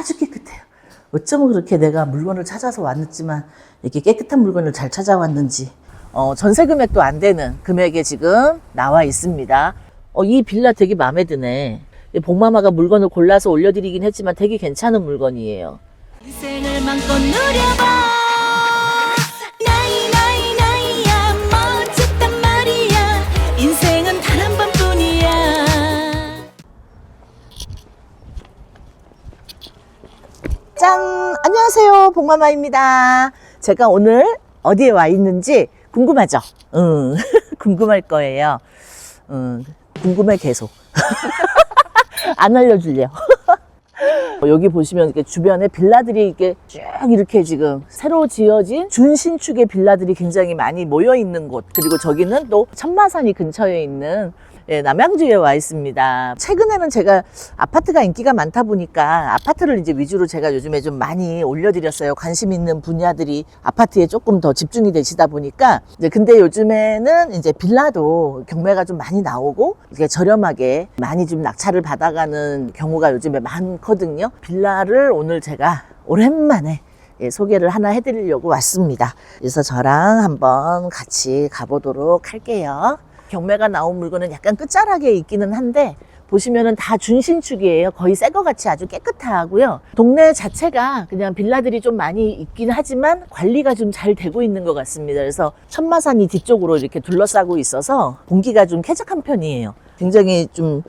아주 깨끗해요. 어쩌면 그렇게 내가 물건을 찾아서 왔지만 이렇게 깨끗한 물건을 잘 찾아왔는지. 전세 금액도 안 되는 금액에 지금 나와 있습니다. 이 빌라 되게 마음에 드네. 복마마가 물건을 골라서 올려드리긴 했지만 되게 괜찮은 물건이에요. 인생을 맘껏 누려봐. 나이야 멋졌단 말이야. 인생은 단 한 번뿐이야. 짠! 안녕하세요. 복마마입니다. 제가 오늘 어디에 와 있는지 궁금하죠? 궁금할 거예요. 궁금해 계속. 안 알려줄래요. 여기 보시면 이렇게 주변에 빌라들이 이렇게 쭉 이렇게 지금 새로 지어진 준신축의 빌라들이 굉장히 많이 모여 있는 곳. 그리고 저기는 또 천마산이 근처에 있는 남양주에 와 있습니다. 최근에는 제가 아파트가 인기가 많다 보니까 아파트를 이제 위주로 제가 요즘에 좀 많이 올려드렸어요. 관심 있는 분야들이 아파트에 조금 더 집중이 되시다 보니까. 근데 요즘에는 이제 빌라도 경매가 좀 많이 나오고 이게 저렴하게 많이 좀 낙찰을 받아가는 경우가 요즘에 많거든요. 빌라를 오늘 제가 오랜만에 소개를 하나 해드리려고 왔습니다. 그래서 저랑 한번 같이 가보도록 할게요. 경매가 나온 물건은 약간 끝자락에 있기는 한데 보시면은 다 준신축이에요. 거의 새 거 같이 아주 깨끗하고요. 동네 자체가 그냥 빌라들이 좀 많이 있긴 하지만 관리가 좀 잘 되고 있는 것 같습니다. 그래서 천마산이 뒤쪽으로 이렇게 둘러싸고 있어서 공기가 좀 쾌적한 편이에요. 굉장히 좀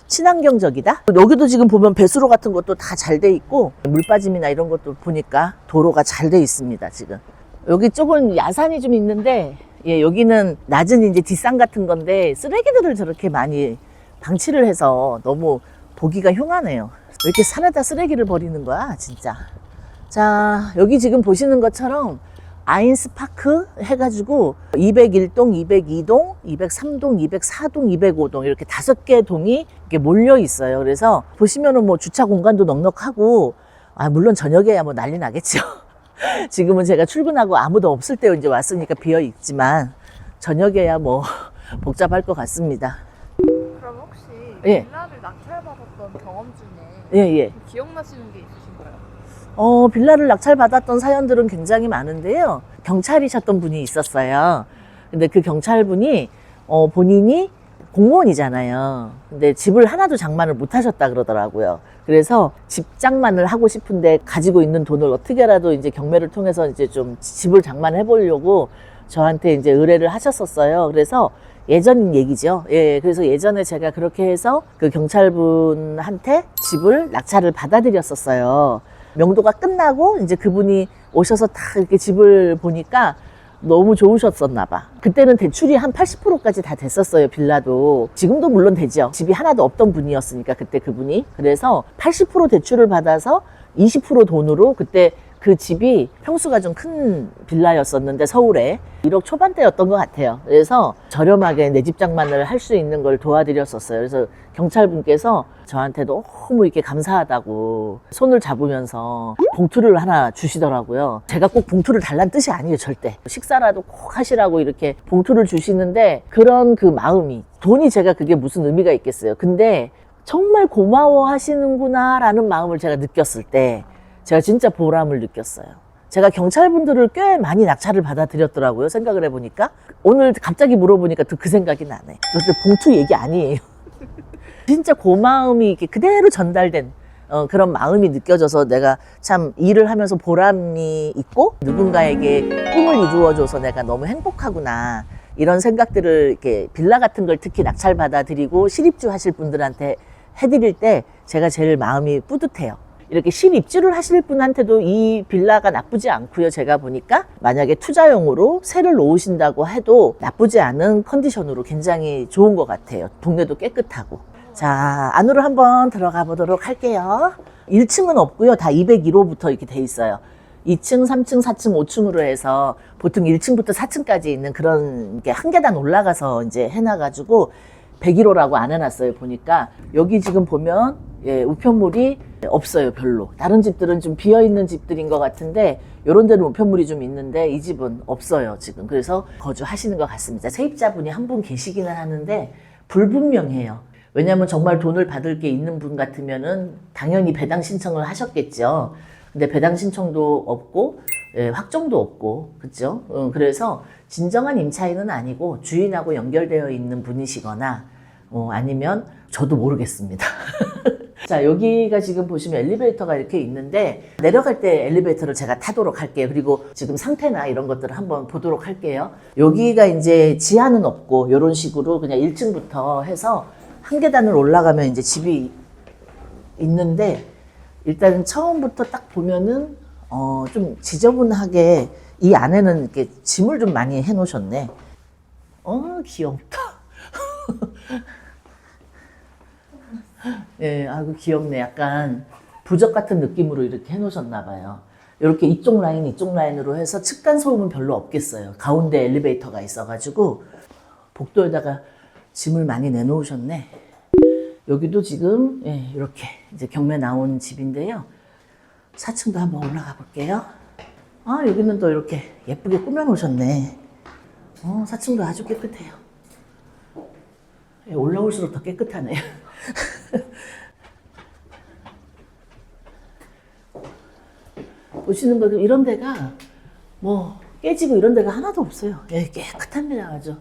친환경적이다. 여기도 지금 보면 배수로 같은 것도 다 잘 돼 있고 물 빠짐이나 이런 것도 보니까 도로가 잘 돼 있습니다. 지금 여기 쪽은 야산이 좀 있는데 여기는 낮은 이제 뒷산 같은 건데 쓰레기들을 저렇게 많이 방치를 해서 너무 보기가 흉하네요. 왜 이렇게 산에다 쓰레기를 버리는 거야, 진짜. 자, 여기 지금 보시는 것처럼 아인스파크 해가지고 201동, 202동, 203동, 204동, 205동 이렇게 5개 동이 이렇게 몰려 있어요. 그래서 보시면은 뭐 주차 공간도 넉넉하고, 물론 저녁에야 뭐 난리 나겠죠. 지금은 제가 출근하고 아무도 없을 때 이제 왔으니까 비어 있지만 저녁에야 뭐 복잡할 것 같습니다. 그럼 혹시 빌라를 낙찰받았던 경험 중에 기억나시는 게 있으신가요? 빌라를 낙찰받았던 사연들은 굉장히 많은데요. 경찰이셨던 분이 있었어요. 근데 그 경찰분이 본인이 공무원이잖아요. 근데 집을 하나도 장만을 못 하셨다 그러더라고요. 그래서 집 장만을 하고 싶은데 가지고 있는 돈을 어떻게라도 이제 경매를 통해서 이제 좀 집을 장만해 보려고 저한테 이제 의뢰를 하셨었어요. 그래서 예전 얘기죠. 그래서 예전에 제가 그렇게 해서 그 경찰분한테 집을 낙찰을 받아들였었어요. 명도가 끝나고 이제 그분이 오셔서 다 이렇게 집을 보니까 너무 좋으셨었나 봐. 그때는 대출이 한 80%까지 다 됐었어요. 빌라도. 지금도 물론 되죠. 집이 하나도 없던 분이었으니까 그때 그분이. 그래서 80% 대출을 받아서 20% 돈으로 그때 그 집이 평수가 좀 큰 빌라였었는데 서울에 1억 초반대였던 것 같아요. 그래서 저렴하게 내 집 장만을 할 수 있는 걸 도와드렸었어요. 그래서 경찰분께서 저한테 너무 이렇게 감사하다고 손을 잡으면서 봉투를 하나 주시더라고요. 제가 꼭 봉투를 달란 뜻이 아니에요. 절대. 식사라도 꼭 하시라고 이렇게 봉투를 주시는데 그런 그 마음이, 돈이 제가 그게 무슨 의미가 있겠어요. 근데 정말 고마워 하시는구나 라는 마음을 제가 느꼈을 때 제가 진짜 보람을 느꼈어요. 제가 경찰분들을 꽤 많이 낙찰을 받아들였더라고요. 생각을 해보니까. 오늘 갑자기 물어보니까 또 그 생각이 나네. 근데 봉투 얘기 아니에요. 진짜 고마움이 이렇게 그대로 전달된 그런 마음이 느껴져서 내가 참 일을 하면서 보람이 있고 누군가에게 꿈을 이루어줘서 내가 너무 행복하구나. 이런 생각들을 이렇게 빌라 같은 걸 특히 낙찰 받아들이고 실입주 하실 분들한테 해드릴 때 제가 제일 마음이 뿌듯해요. 이렇게 실입주를 하실 분한테도 이 빌라가 나쁘지 않고요. 제가 보니까 만약에 투자용으로 세를 놓으신다고 해도 나쁘지 않은 컨디션으로 굉장히 좋은 것 같아요. 동네도 깨끗하고. 자, 안으로 한번 들어가 보도록 할게요. 1층은 없고요. 다 201호부터 이렇게 돼 있어요. 2층, 3층, 4층, 5층으로 해서 보통 1층부터 4층까지 있는 그런 게 한 계단 올라가서 이제 해놔가지고 101호라고 안 해놨어요. 보니까 여기 지금 보면 우편물이 없어요. 별로. 다른 집들은 좀 비어있는 집들인 것 같은데 이런 데는 우편물이 좀 있는데 이 집은 없어요. 지금. 그래서 거주하시는 것 같습니다. 세입자분이 한 분 계시기는 하는데 불분명해요. 왜냐하면 정말 돈을 받을 게 있는 분 같으면은 당연히 배당 신청을 하셨겠죠. 근데 배당 신청도 없고, 예, 확정도 없고, 그죠? 그래서 진정한 임차인은 아니고 주인하고 연결되어 있는 분이시거나, 아니면 저도 모르겠습니다. 자, 여기가 지금 보시면 엘리베이터가 이렇게 있는데 내려갈 때 엘리베이터를 제가 타도록 할게요. 그리고 지금 상태나 이런 것들을 한번 보도록 할게요. 여기가 이제 지하는 없고 이런 식으로 그냥 1층부터 해서 한 계단을 올라가면 이제 집이 있는데 일단 처음부터 딱 보면은 좀 지저분하게 이 안에는 이렇게 짐을 좀 많이 해 놓으셨네. 귀엽다. 예, 아이고 귀엽네. 약간 부적 같은 느낌으로 이렇게 해놓으셨나 봐요. 이렇게 이쪽 라인, 이쪽 라인으로 해서 측간 소음은 별로 없겠어요. 가운데 엘리베이터가 있어가지고 복도에다가 짐을 많이 내놓으셨네. 여기도 지금 예, 이렇게 이제 경매 나온 집인데요. 4층도 한번 올라가 볼게요. 여기는 또 이렇게 예쁘게 꾸며 놓으셨네. 4층도 아주 깨끗해요. 예, 올라올수록 더 깨끗하네요. 보시는 거 이런 데가 뭐 깨지고 이런 데가 하나도 없어요. 예, 깨끗합니다. 아주.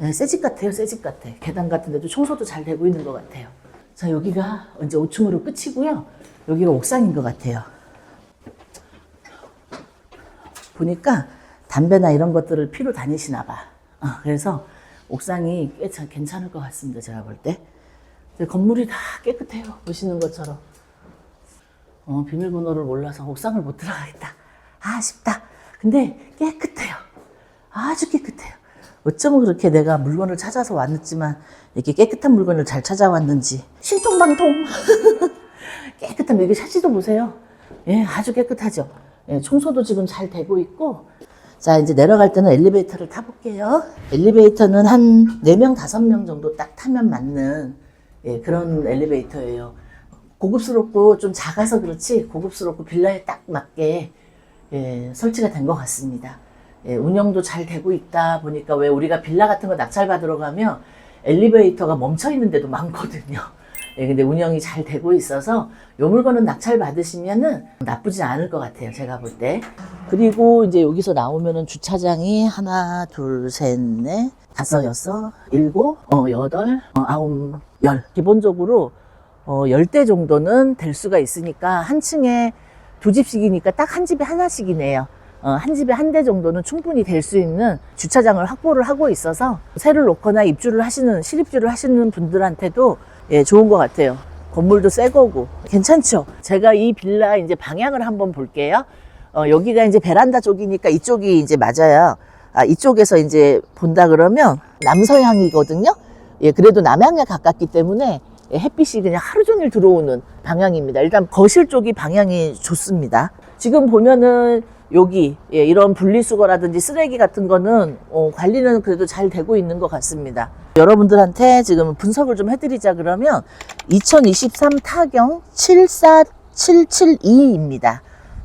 예, 새 집 같아요. 새 집 같아. 계단 같은 데도 청소도 잘 되고 있는 것 같아요. 자, 여기가 이제 5층으로 끝이고요. 여기가 옥상인 것 같아요. 보니까 담배나 이런 것들을 피러 다니시나 봐. 그래서 옥상이 꽤 괜찮을 것 같습니다. 제가 볼 때. 건물이 다 깨끗해요. 보시는 것처럼. 비밀번호를 몰라서 옥상을 못 들어가겠다. 아쉽다. 근데 깨끗해요. 아주 깨끗해요. 어쩌면 그렇게 내가 물건을 찾아서 왔지만 이렇게 깨끗한 물건을 잘 찾아왔는지. 신통방통. 깨끗한 여기 샤시도 보세요. 예, 아주 깨끗하죠. 예, 청소도 지금 잘 되고 있고. 자, 이제 내려갈 때는 엘리베이터를 타볼게요. 엘리베이터는 한 4명, 5명 정도 딱 타면 맞는 예, 그런 엘리베이터예요. 고급스럽고 좀 작아서 그렇지 고급스럽고 빌라에 딱 맞게 예, 설치가 된 것 같습니다. 예, 운영도 잘 되고 있다 보니까 왜 우리가 빌라 같은 거 낙찰받으러 가면 엘리베이터가 멈춰 있는 데도 많거든요. 예, 근데 운영이 잘 되고 있어서 요 물건은 낙찰 받으시면은 나쁘지 않을 것 같아요. 제가 볼 때. 그리고 이제 여기서 나오면은 주차장이 하나, 둘, 셋, 넷, 다섯, 여섯, 일곱, 여덟, 아홉, 열. 기본적으로 10대 정도는 될 수가 있으니까 한 층에 2집씩이니까 딱 한 집에 하나씩이네요. 한 집에 한 대 정도는 충분히 될 수 있는 주차장을 확보를 하고 있어서 새를 놓거나 입주를 하시는, 실입주를 하시는 분들한테도 예, 좋은 것 같아요. 건물도 새 거고. 괜찮죠? 제가 이 빌라 이제 방향을 한번 볼게요. 여기가 이제 베란다 쪽이니까 이쪽이 이제 맞아요. 이쪽에서 이제 본다 그러면 남서향이거든요. 예, 그래도 남향에 가깝기 때문에 햇빛이 그냥 하루 종일 들어오는 방향입니다. 일단 거실 쪽이 방향이 좋습니다. 지금 보면은 여기 예, 이런 분리수거라든지 쓰레기 같은 거는 관리는 그래도 잘 되고 있는 것 같습니다. 여러분들한테 지금 분석을 좀 해드리자 그러면 2023 타경 74772입니다.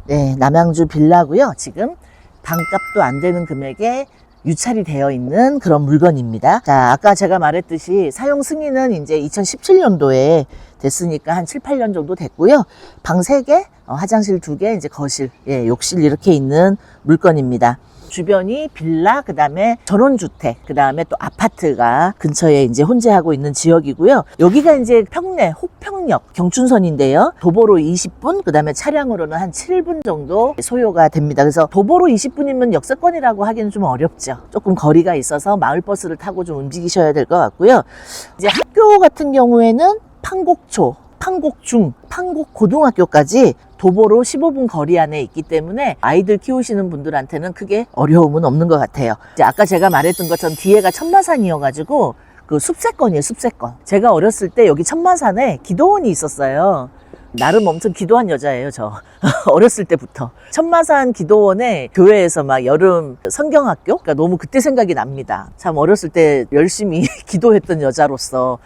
네, 남양주 빌라고요. 지금 반값도 안 되는 금액에 유찰이 되어 있는 그런 물건입니다. 자, 아까 제가 말했듯이 사용 승인은 이제 2017년도에 됐으니까 한 7, 8년 정도 됐고요. 방 3개, 화장실 2개, 이제 거실, 예, 욕실 이렇게 있는 물건입니다. 주변이 빌라, 그 다음에 전원주택, 그 다음에 또 아파트가 근처에 이제 혼재하고 있는 지역이고요. 여기가 이제 평내, 혹평역, 경춘선인데요. 도보로 20분, 그 다음에 차량으로는 한 7분 정도 소요가 됩니다. 그래서 도보로 20분이면 역세권이라고 하기는 좀 어렵죠. 조금 거리가 있어서 마을버스를 타고 좀 움직이셔야 될 것 같고요. 이제 학교 같은 경우에는 판곡초, 판곡중, 판곡고등학교까지 도보로 15분 거리 안에 있기 때문에 아이들 키우시는 분들한테는 크게 어려움은 없는 것 같아요. 이제 아까 제가 말했던 것처럼 뒤에가 천마산이어가지고 그 숲세권이에요, 숲세권. 제가 어렸을 때 여기 천마산에 기도원이 있었어요. 나름 엄청 기도한 여자예요, 저. 어렸을 때부터. 천마산 기도원에 교회에서 막 여름 성경학교? 그러니까 너무 그때 생각이 납니다. 참 어렸을 때 열심히 기도했던 여자로서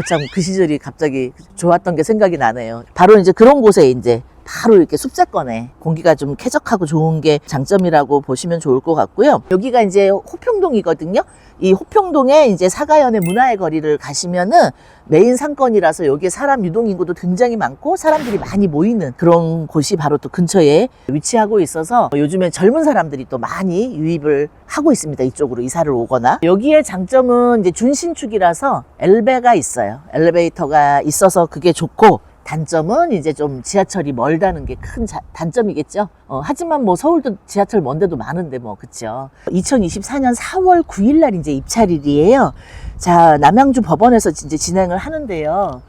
참 그 시절이 갑자기 좋았던 게 생각이 나네요. 바로 이제 그런 곳에 이제 바로 이렇게 숲세권에 공기가 좀 쾌적하고 좋은 게 장점이라고 보시면 좋을 것 같고요. 여기가 이제 호평동이거든요. 이 호평동에 이제 사가현의 문화의 거리를 가시면은 메인 상권이라서 여기에 사람 유동 인구도 굉장히 많고 사람들이 많이 모이는 그런 곳이 바로 또 근처에 위치하고 있어서 요즘에 젊은 사람들이 또 많이 유입을 하고 있습니다. 이쪽으로 이사를 오거나. 여기에 장점은 이제 준신축이라서 엘베가 있어요. 엘리베이터가 있어서 그게 좋고, 단점은 이제 좀 지하철이 멀다는 게 큰 단점이겠죠. 하지만 뭐 서울도 지하철 먼 데도 많은데 뭐, 그쵸. 2024년 4월 9일 날 이제 입찰일이에요. 자, 남양주 법원에서 이제 진행을 하는데요.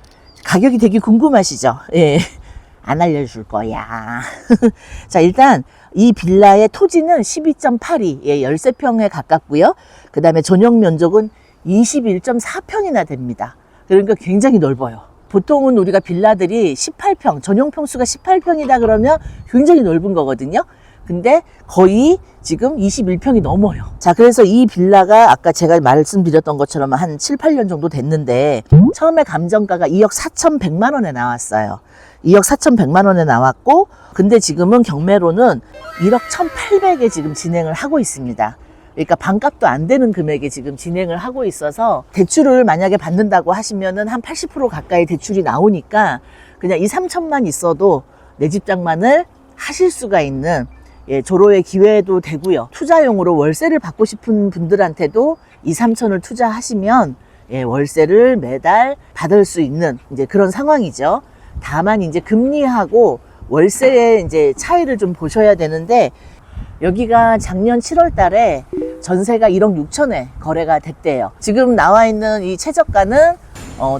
가격이 되게 궁금하시죠? 예. 안 알려줄 거야. 자, 일단 이 빌라의 토지는 12.82, 예, 13평에 가깝고요. 그 다음에 전용 면적은 21.4평이나 됩니다. 그러니까 굉장히 넓어요. 보통은 우리가 빌라들이 18평, 전용 평수가 18평이다 그러면 굉장히 넓은 거거든요. 근데 거의 지금 21평이 넘어요. 자, 그래서 이 빌라가 아까 제가 말씀드렸던 것처럼 한 7, 8년 정도 됐는데 처음에 감정가가 2억 4,100만 원에 나왔어요. 2억 4,100만 원에 나왔고, 근데 지금은 경매로는 1억 1,800에 지금 진행을 하고 있습니다. 그러니까 반값도 안 되는 금액에 지금 진행을 하고 있어서 대출을 만약에 받는다고 하시면은 한 80% 가까이 대출이 나오니까 그냥 2, 3천만 있어도 내 집 장만을 하실 수가 있는, 예, 조로의 기회도 되고요. 투자용으로 월세를 받고 싶은 분들한테도 2, 3천을 투자하시면, 예, 월세를 매달 받을 수 있는 이제 그런 상황이죠. 다만 이제 금리하고 월세의 이제 차이를 좀 보셔야 되는데, 여기가 작년 7월 달에 전세가 1억 6천에 거래가 됐대요. 지금 나와 있는 이 최저가는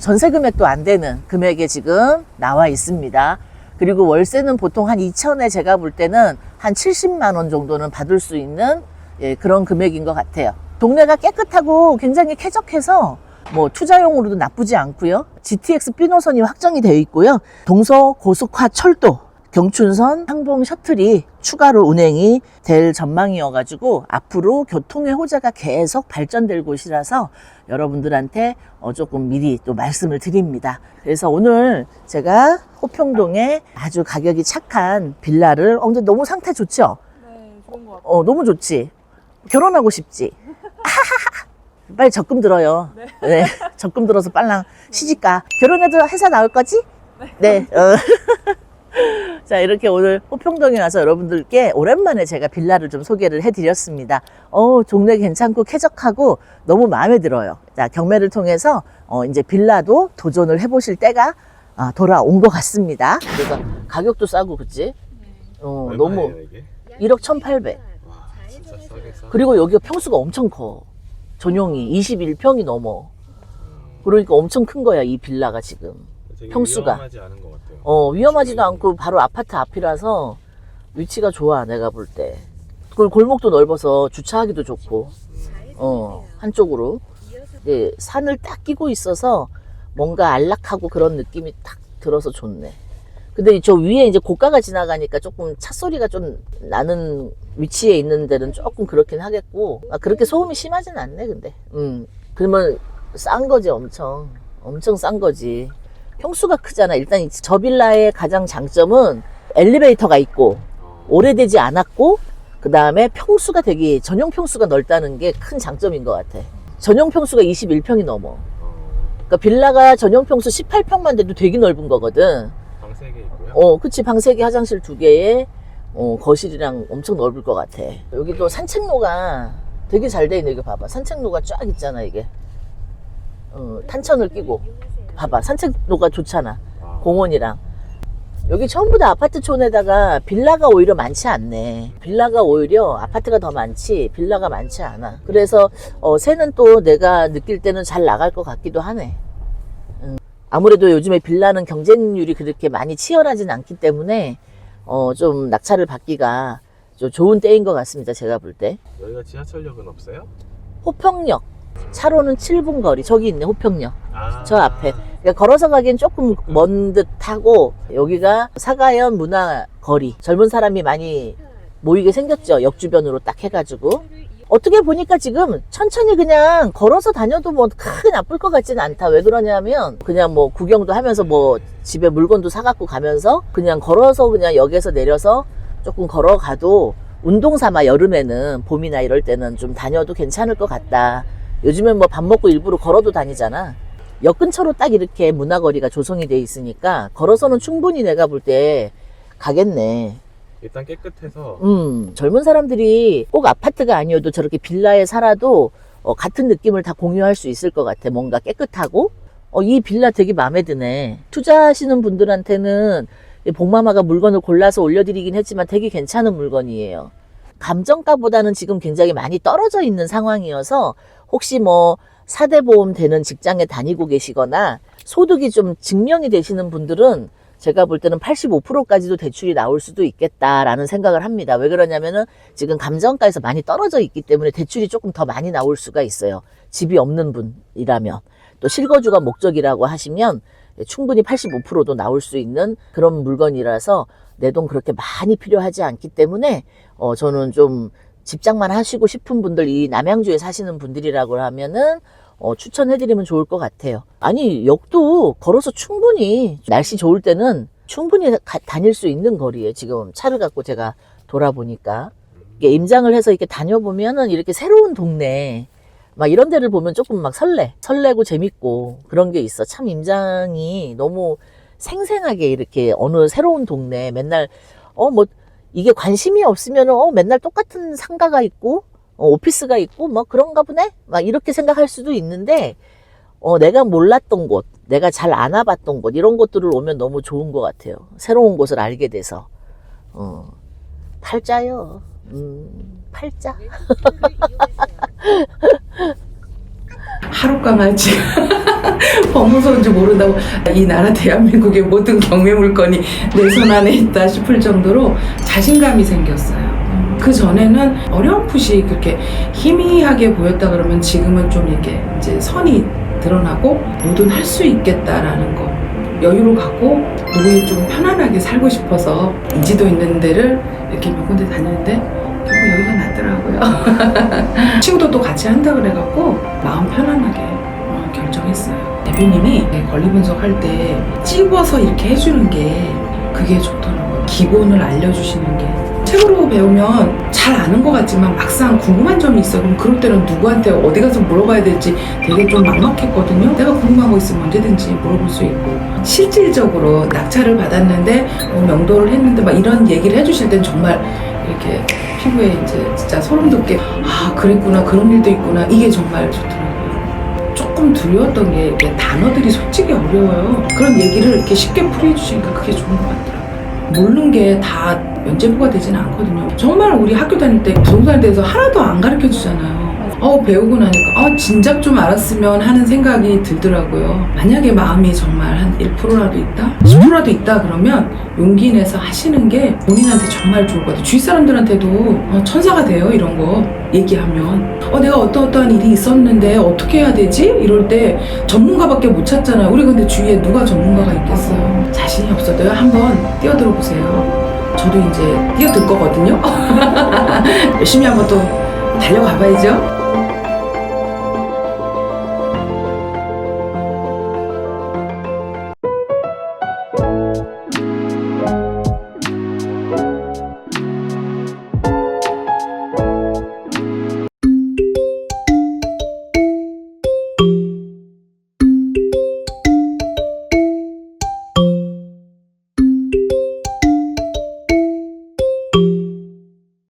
전세 금액도 안 되는 금액에 지금 나와 있습니다. 그리고 월세는 보통 한 2천에 제가 볼 때는 한 70만 원 정도는 받을 수 있는, 예, 그런 금액인 것 같아요. 동네가 깨끗하고 굉장히 쾌적해서 뭐 투자용으로도 나쁘지 않고요. GTX B 노선이 확정이 되어 있고요. 동서 고속화 철도, 경춘선, 항봉 셔틀이 추가로 운행이 될 전망이어가지고 앞으로 교통의 호재가 계속 발전될 곳이라서 여러분들한테 조금 미리 또 말씀을 드립니다. 그래서 오늘 제가 호평동에 아주 가격이 착한 빌라를, 근데 너무 상태 좋죠? 네, 좋은 것 같아요. 너무 좋지? 결혼하고 싶지? 빨리 적금 들어요. 네, 적금 들어서 빨랑 시집가. 결혼해도 회사 나올 거지? 네. 자, 이렇게 오늘 호평동에 와서 여러분들께 오랜만에 제가 빌라를 좀 소개를 해드렸습니다. 동네 괜찮고 쾌적하고 너무 마음에 들어요. 자, 경매를 통해서 이제 빌라도 도전을 해보실 때가 돌아온 것 같습니다. 그래서 가격도 싸고, 그치? 너무 이게? 1억 1,800. 와, 진짜 싸게 싸. 그리고 여기가 평수가 엄청 커. 전용이 21평이 넘어. 그러니까 엄청 큰 거야, 이 빌라가 지금. 되게 평수가. 위험하지 않은 것 같아요. 위험하지도 않고 바로 아파트 앞이라서 위치가 좋아, 내가 볼 때. 그리고 골목도 넓어서 주차하기도 좋고, 한쪽으로. 예, 산을 딱 끼고 있어서 뭔가 안락하고 그런 느낌이 딱 들어서 좋네. 근데 저 위에 이제 고가가 지나가니까 조금 차 소리가 좀 나는 위치에 있는 데는 조금 그렇긴 하겠고, 그렇게 소음이 심하진 않네, 근데. 그러면 싼 거지, 엄청 싼 거지. 평수가 크잖아. 일단 저 빌라의 가장 장점은 엘리베이터가 있고 오래되지 않았고, 그 다음에 평수가 되게 전용 평수가 넓다는 게 큰 장점인 것 같아. 전용 평수가 21평이 넘어. 그러니까 빌라가 전용 평수 18평만 돼도 되게 넓은 거거든. 방 3개 있고요. 그치. 방 3개, 화장실 2개에 거실이랑 엄청 넓을 것 같아. 여기 또 산책로가 되게 잘 돼 있네. 이거 봐봐. 산책로가 쫙 있잖아, 이게. 탄천을 끼고. 봐봐, 산책로가 좋잖아. 공원이랑. 여기 전부 다 아파트촌에다가 빌라가 오히려 많지 않네. 빌라가 오히려 아파트가 더 많지 빌라가 많지 않아. 그래서 새는 또 내가 느낄 때는 잘 나갈 것 같기도 하네. 아무래도 요즘에 빌라는 경쟁률이 그렇게 많이 치열하진 않기 때문에 좀 낙찰을 받기가 좀 좋은 때인 것 같습니다, 제가 볼 때. 여기가 지하철역은 없어요? 호평역, 차로는 7분 거리. 저기 있네, 호평역. 저 앞에. 그러니까 걸어서 가기엔 조금 먼 듯하고, 여기가 사가현 문화 거리. 젊은 사람이 많이 모이게 생겼죠, 역 주변으로 딱 해가지고. 어떻게 보니까 지금 천천히 그냥 걸어서 다녀도 뭐 크게 나쁠 것 같지는 않다. 왜 그러냐면 그냥 뭐 구경도 하면서 뭐 집에 물건도 사갖고 가면서 그냥 걸어서 그냥 역에서 내려서 조금 걸어가도 운동 삼아 여름에는 봄이나 이럴 때는 좀 다녀도 괜찮을 것 같다. 요즘엔 뭐 밥 먹고 일부러 걸어도 다니잖아. 역 근처로 딱 이렇게 문화거리가 조성이 돼 있으니까 걸어서는 충분히 내가 볼 때 가겠네. 일단 깨끗해서 젊은 사람들이 꼭 아파트가 아니어도 저렇게 빌라에 살아도 같은 느낌을 다 공유할 수 있을 것 같아. 뭔가 깨끗하고 이 빌라 되게 마음에 드네. 투자하시는 분들한테는 복마마가 물건을 골라서 올려드리긴 했지만 되게 괜찮은 물건이에요. 감정가보다는 지금 굉장히 많이 떨어져 있는 상황이어서 혹시 뭐 4대 보험 되는 직장에 다니고 계시거나 소득이 좀 증명이 되시는 분들은 제가 볼 때는 85%까지도 대출이 나올 수도 있겠다라는 생각을 합니다. 왜 그러냐면은 지금 감정가에서 많이 떨어져 있기 때문에 대출이 조금 더 많이 나올 수가 있어요. 집이 없는 분이라면. 또 실거주가 목적이라고 하시면 충분히 85%도 나올 수 있는 그런 물건이라서 내 돈 그렇게 많이 필요하지 않기 때문에 저는 좀 집장만 하시고 싶은 분들, 이 남양주에 사시는 분들이라고 하면은 추천해드리면 좋을 것 같아요. 아니, 역도 걸어서 충분히 날씨 좋을 때는 충분히 다닐 수 있는 거리에 지금 차를 갖고 제가 돌아보니까 이게 임장을 해서 이렇게 다녀보면은 이렇게 새로운 동네 막 이런 데를 보면 조금 막 설레고 재밌고 그런 게 있어. 참 임장이 너무 생생하게 이렇게 어느 새로운 동네 맨날 뭐 이게 관심이 없으면은 맨날 똑같은 상가가 있고 오피스가 있고 뭐 그런가 보네 막 이렇게 생각할 수도 있는데 내가 몰랐던 곳, 내가 잘 안 와봤던 곳 이런 곳들을 오면 너무 좋은 것 같아요. 새로운 곳을 알게 돼서 팔자요. 팔자. 하루 강아지가 법무서인지 모른다고 이 나라 대한민국의 모든 경매 물건이 내 손 안에 있다 싶을 정도로 자신감이 생겼어요. 그 전에는 어렴풋이 그렇게 희미하게 보였다 그러면 지금은 좀 이렇게 이제 선이 드러나고 뭐든 할 수 있겠다라는 거, 여유를 갖고 노후에 좀 편안하게 살고 싶어서 인지도 있는 데를 이렇게 몇 군데 다녔는데 결국 여기가 낫더라고요. 친구도 같이 한다 그래갖고 마음 편안하게 결정했어요. 대표님이 권리 분석할 때 찝어서 이렇게 해주는 게 그게 좋더라고요. 기본을 알려주시는 게. 책으로 배우면 잘 아는 것 같지만 막상 궁금한 점이 있어. 그럼 그럴 때는 누구한테 어디 가서 물어봐야 될지 되게 좀 막막했거든요. 내가 궁금한 거 있으면 언제든지 물어볼 수 있고, 실질적으로 낙찰을 받았는데 명도를 했는데 막 이런 얘기를 해주실 땐 정말 이렇게 피부에 이제 진짜 소름 돋게 그랬구나, 그런 일도 있구나, 이게 정말 좋더라고요. 조금 두려웠던 게 이게 단어들이 솔직히 어려워요. 그런 얘기를 이렇게 쉽게 풀이해주시니까 그게 좋은 것 같더라고요. 모르는 게 다 면제부가 되지는 않거든요. 정말 우리 학교 다닐 때 부동산에 대해서 하나도 안 가르쳐 주잖아요. 배우고 나니까 진작 좀 알았으면 하는 생각이 들더라고요. 만약에 마음이 정말 한 1%라도 있다? 10%라도 있다 그러면 용기 내서 하시는 게 본인한테 정말 좋을 것 같아요. 주위 사람들한테도 천사가 돼요, 이런 거 얘기하면. 내가 어떠한 일이 있었는데 어떻게 해야 되지? 이럴 때 전문가밖에 못 찾잖아요. 우리 근데 주위에 누가 전문가가 있겠어요. 자신이 없어도요, 한번 뛰어들어 보세요. 저도 이제 뛰어들 거거든요. 열심히 한번 또 달려가 봐야죠.